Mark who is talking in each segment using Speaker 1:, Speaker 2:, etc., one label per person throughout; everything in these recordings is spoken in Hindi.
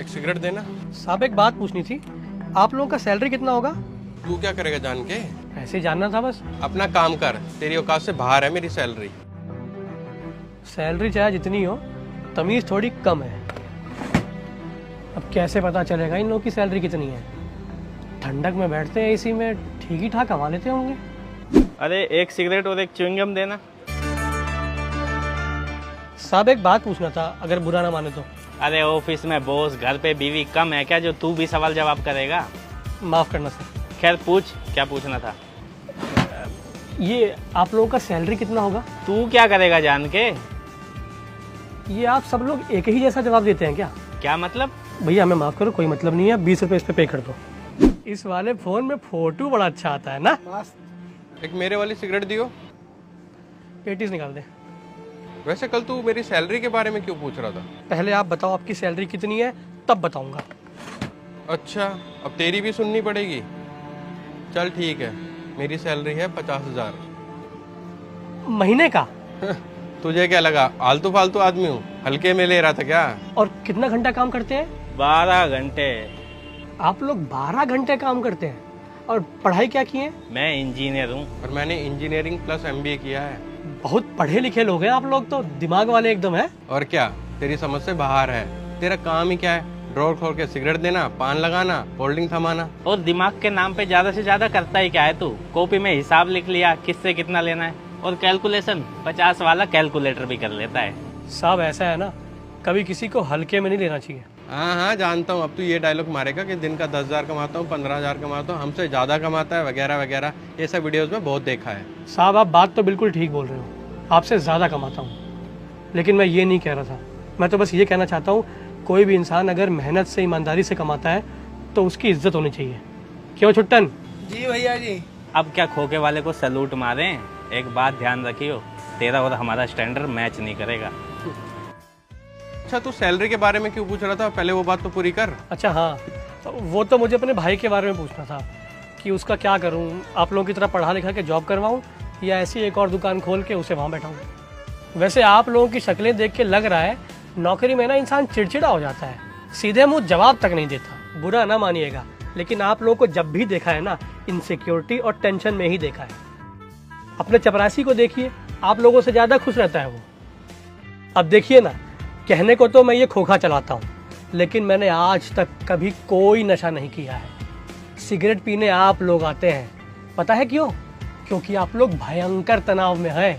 Speaker 1: एक सिगरेट देना।
Speaker 2: साहब एक बात पूछनी थी, आप लोगों का सैलरी कितना होगा?
Speaker 1: तू क्या करेगा जान के?
Speaker 2: ऐसे ही जानना था बस।
Speaker 1: अपना काम कर, तेरी औकात से बाहर है मेरी सैलरी।
Speaker 2: सैलरी चाहे जितनी हो, तमीज थोड़ी कम है। अब कैसे पता चलेगा इन लोगों की सैलरी कितनी है? ठंडक में बैठते हैं एसी में, ठीक ही ठाक कमा लेते होंगे।
Speaker 3: अरे एक सिगरेट और एक च्युइंगम देना।
Speaker 2: साहब एक बात पूछना था, अगर बुरा ना माने तो।
Speaker 3: अरे ऑफिस में बॉस, घर पे बीवी कम है क्या जो तू भी सवाल जवाब करेगा?
Speaker 2: माफ करना सर।
Speaker 3: खैर पूछ, क्या पूछना था?
Speaker 2: ये आप लोगों का सैलरी कितना होगा?
Speaker 3: तू क्या करेगा जान के?
Speaker 2: ये आप सब लोग एक ही जैसा जवाब देते हैं क्या?
Speaker 3: क्या मतलब?
Speaker 2: भैया हमें माफ करो, कोई मतलब नहीं है, 20 रुपए इस पे कर दो। इस वाले फोन में फोटो बड़ा अच्छा आता है ना।
Speaker 1: एक मेरे वाली सिगरेट दियो।
Speaker 2: पेटीज निकाल दे।
Speaker 1: वैसे कल तू मेरी सैलरी के बारे में क्यों पूछ रहा था?
Speaker 2: पहले आप बताओ आपकी सैलरी कितनी है, तब बताऊंगा।
Speaker 1: अच्छा, अब तेरी भी सुननी पड़ेगी। चल ठीक है, मेरी सैलरी है 50,000।
Speaker 2: महीने का?
Speaker 1: तुझे क्या लगा आलतू फालतू आदमी हूँ? हल्के में ले रहा था क्या?
Speaker 2: और कितना घंटा काम करते हैं?
Speaker 3: 12 घंटे।
Speaker 2: आप लोग 12 घंटे काम करते हैं? और पढ़ाई क्या की है?
Speaker 3: मैं इंजीनियर हूँ।
Speaker 1: और मैंने इंजीनियरिंग प्लस MBA किया है।
Speaker 2: बहुत पढ़े लिखे लोग हैं आप लोग तो, दिमाग वाले एकदम है।
Speaker 1: और क्या, तेरी समझ से बाहर है। तेरा काम ही क्या है? ड्रॉर खोल के सिगरेट देना, पान लगाना, होल्डिंग थमाना।
Speaker 3: और दिमाग के नाम पे ज्यादा से ज्यादा करता ही क्या है तू? कॉपी में हिसाब लिख लिया, किससे कितना लेना है, और कैलकुलेशन 50 वाला कैलकुलेटर भी कर लेता है।
Speaker 2: साहब ऐसा है ना, कभी किसी को हल्के में नहीं लेना चाहिए।
Speaker 1: हाँ हाँ जानता हूँ। अब तू ये डायलॉग मारेगा कि दिन का 10,000 कमाता हूँ, 15,000 कमाता हूँ, हमसे ज्यादा कमाता है, वगैरह वगैरह। ये सब वीडियोस में बहुत देखा है।
Speaker 2: साहब आप बात तो बिल्कुल ठीक बोल रहे हो, आपसे ज़्यादा कमाता हूँ, लेकिन मैं ये नहीं कह रहा था। मैं तो बस ये कहना चाहता हूँ, कोई भी इंसान अगर मेहनत से, ईमानदारी से कमाता है तो उसकी इज्जत होनी चाहिए। क्यों छुट्टन?
Speaker 4: जी भैया जी।
Speaker 3: अब क्या खोके वाले को सैल्यूट मारें? एक बात ध्यान रखियो, तेरा और हमारा स्टैंडर्ड मैच नहीं करेगा।
Speaker 1: अच्छा, तू सैलरी के बारे में क्यों पूछ रहा था? पहले वो बात तो पूरी कर।
Speaker 2: अच्छा हाँ, वो तो मुझे अपने भाई के बारे में पूछना था कि उसका क्या करूँ, आप लोगों की तरह पढ़ा लिखा के जॉब करवाऊँ या ऐसी एक और दुकान खोल के उसे वहाँ बैठाऊँ। वैसे आप लोगों की शक्लें देख के लग रहा है नौकरी में ना इंसान चिड़चिड़ा हो जाता है, सीधे मुंह जवाब तक नहीं देता। बुरा ना मानिएगा, लेकिन आप लोगों को जब भी देखा है ना, इनसिक्योरिटी और टेंशन में ही देखा है। अपने चपरासी को देखिए, आप लोगों से ज़्यादा खुश रहता है वो। अब देखिए ना, कहने को तो मैं ये खोखा चलाता हूँ, लेकिन मैंने आज तक कभी कोई नशा नहीं किया है। सिगरेट पीने आप लोग आते हैं, पता है क्यों? क्योंकि आप लोग भयंकर तनाव में हैं।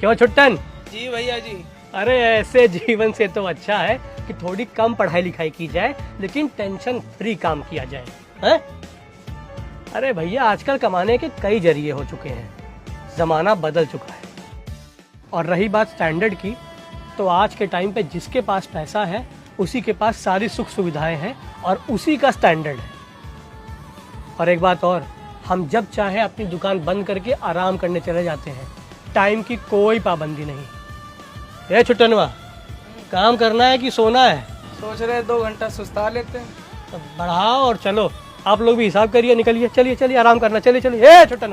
Speaker 2: क्यों छुट्टन?
Speaker 4: जी भैया जी।
Speaker 2: अरे ऐसे जीवन से तो अच्छा है कि थोड़ी कम पढ़ाई लिखाई की जाए, लेकिन टेंशन फ्री काम किया जाए, हैं? अरे भैया आजकल कमाने के कई जरिए हो चुके हैं, जमाना बदल चुका है। और रही बात स्टैंडर्ड की, तो आज के टाइम पे जिसके पास पैसा है उसी के पास सारी सुख सुविधाएं हैं और उसी का स्टैंडर्ड है। और एक बात और, हम जब चाहे अपनी दुकान बंद करके आराम करने चले जाते हैं, टाइम की कोई पाबंदी नहीं। ये छुट्टनवा, काम करना है कि सोना है?
Speaker 4: सोच रहे 2 घंटा सुस्ता लेते हैं।
Speaker 2: तो बढ़ाओ और चलो, आप लोग भी हिसाब करिए, निकलिए, चलिए चलिए आराम करना, चलिए चलिए। ए छुट्टनवा।